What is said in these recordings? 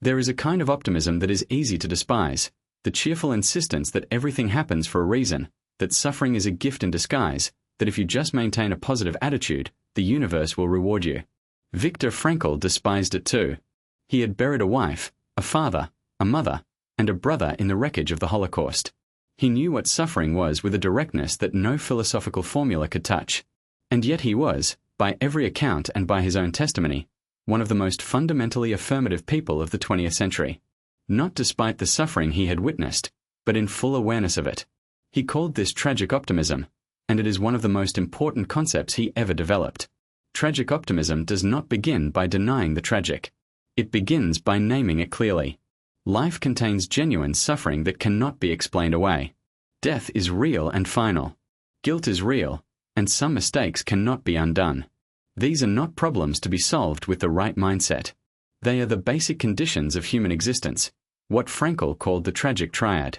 There is a kind of optimism that is easy to despise, the cheerful insistence that everything happens for a reason, that suffering is a gift in disguise, that if you just maintain a positive attitude, the universe will reward you. Viktor Frankl despised it too. He had buried a wife, a father, a mother, and a brother in the wreckage of the Holocaust. He knew what suffering was with a directness that no philosophical formula could touch. And yet he was, by every account and by his own testimony, one of the most fundamentally affirmative people of the 20th century. Not despite the suffering he had witnessed, but in full awareness of it. He called this tragic optimism, and it is one of the most important concepts he ever developed. Tragic optimism does not begin by denying the tragic. It begins by naming it clearly. Life contains genuine suffering that cannot be explained away. Death is real and final. Guilt is real, and some mistakes cannot be undone. These are not problems to be solved with the right mindset. They are the basic conditions of human existence, what Frankl called the tragic triad.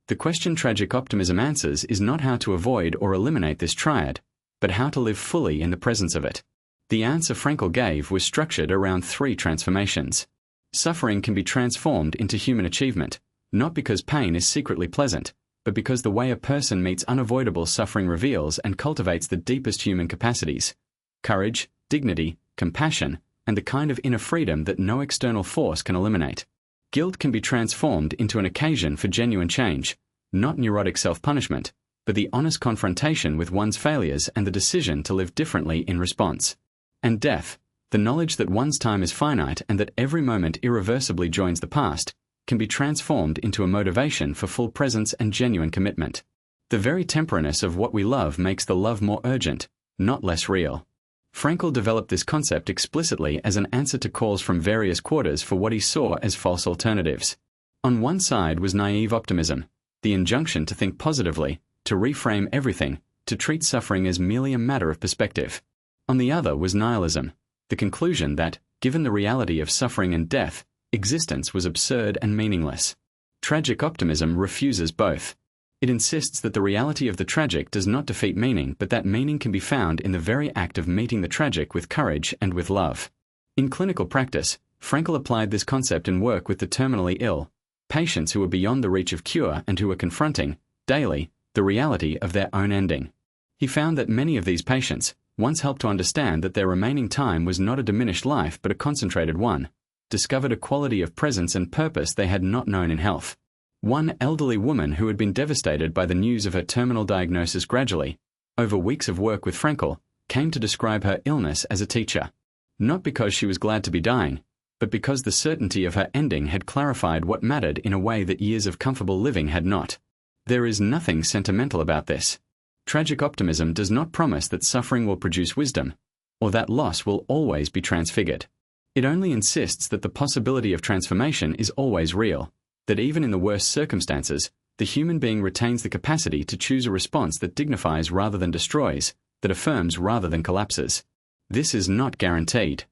The question tragic optimism answers is not how to avoid or eliminate this triad, but how to live fully in the presence of it. The answer Frankl gave was structured around 3 transformations. Suffering can be transformed into human achievement, not because pain is secretly pleasant, but because the way a person meets unavoidable suffering reveals and cultivates the deepest human capacities: courage, dignity, compassion, and the kind of inner freedom that no external force can eliminate. Guilt can be transformed into an occasion for genuine change, not neurotic self-punishment, but the honest confrontation with one's failures and the decision to live differently in response. And death, the knowledge that one's time is finite and that every moment irreversibly joins the past, can be transformed into a motivation for full presence and genuine commitment. The very temporariness of what we love makes the love more urgent, not less real. Frankl developed this concept explicitly as an answer to calls from various quarters for what he saw as false alternatives. On one side was naive optimism, the injunction to think positively, to reframe everything, to treat suffering as merely a matter of perspective. On the other was nihilism, the conclusion that, given the reality of suffering and death, existence was absurd and meaningless. Tragic optimism refuses both. It insists that the reality of the tragic does not defeat meaning, but that meaning can be found in the very act of meeting the tragic with courage and with love. In clinical practice, Frankl applied this concept in work with the terminally ill, patients who were beyond the reach of cure and who were confronting, daily, the reality of their own ending. He found that many of these patients, once helped to understand that their remaining time was not a diminished life but a concentrated one, discovered a quality of presence and purpose they had not known in health. One elderly woman who had been devastated by the news of her terminal diagnosis gradually, over weeks of work with Frankl, came to describe her illness as a teacher. Not because she was glad to be dying, but because the certainty of her ending had clarified what mattered in a way that years of comfortable living had not. There is nothing sentimental about this. Tragic optimism does not promise that suffering will produce wisdom, or that loss will always be transfigured. It only insists that the possibility of transformation is always real, that even in the worst circumstances, the human being retains the capacity to choose a response that dignifies rather than destroys, that affirms rather than collapses. This is not guaranteed.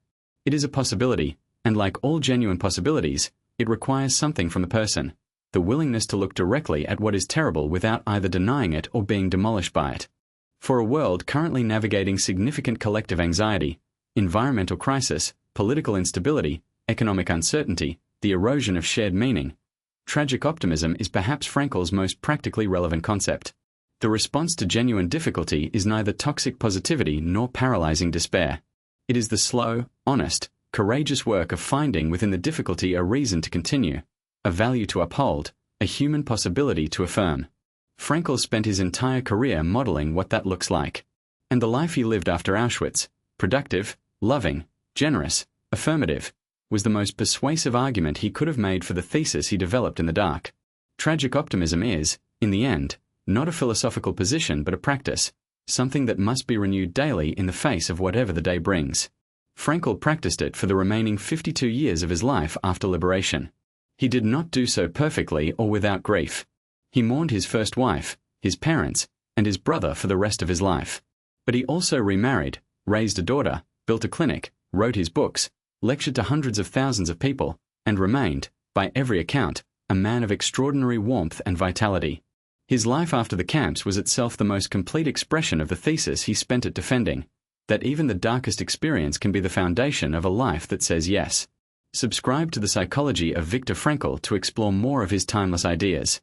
It is a possibility, and like all genuine possibilities, it requires something from the person: the willingness to look directly at what is terrible without either denying it or being demolished by it. For a world currently navigating significant collective anxiety, environmental crisis, political instability, economic uncertainty, the erosion of shared meaning, tragic optimism is perhaps Frankl's most practically relevant concept. The response to genuine difficulty is neither toxic positivity nor paralyzing despair. It is the slow, honest, courageous work of finding within the difficulty a reason to continue, a value to uphold, a human possibility to affirm. Frankl spent his entire career modeling what that looks like. And the life he lived after Auschwitz, productive, loving, generous, affirmative, was the most persuasive argument he could have made for the thesis he developed in the dark. Tragic optimism is, in the end, not a philosophical position but a practice, something that must be renewed daily in the face of whatever the day brings. Frankl practiced it for the remaining 52 years of his life after liberation. He did not do so perfectly or without grief. He mourned his first wife, his parents, and his brother for the rest of his life. But he also remarried, raised a daughter, built a clinic, wrote his books, lectured to hundreds of thousands of people, and remained, by every account, a man of extraordinary warmth and vitality. His life after the camps was itself the most complete expression of the thesis he spent it defending, that even the darkest experience can be the foundation of a life that says yes. Subscribe to the Psychology of Viktor Frankl to explore more of his timeless ideas.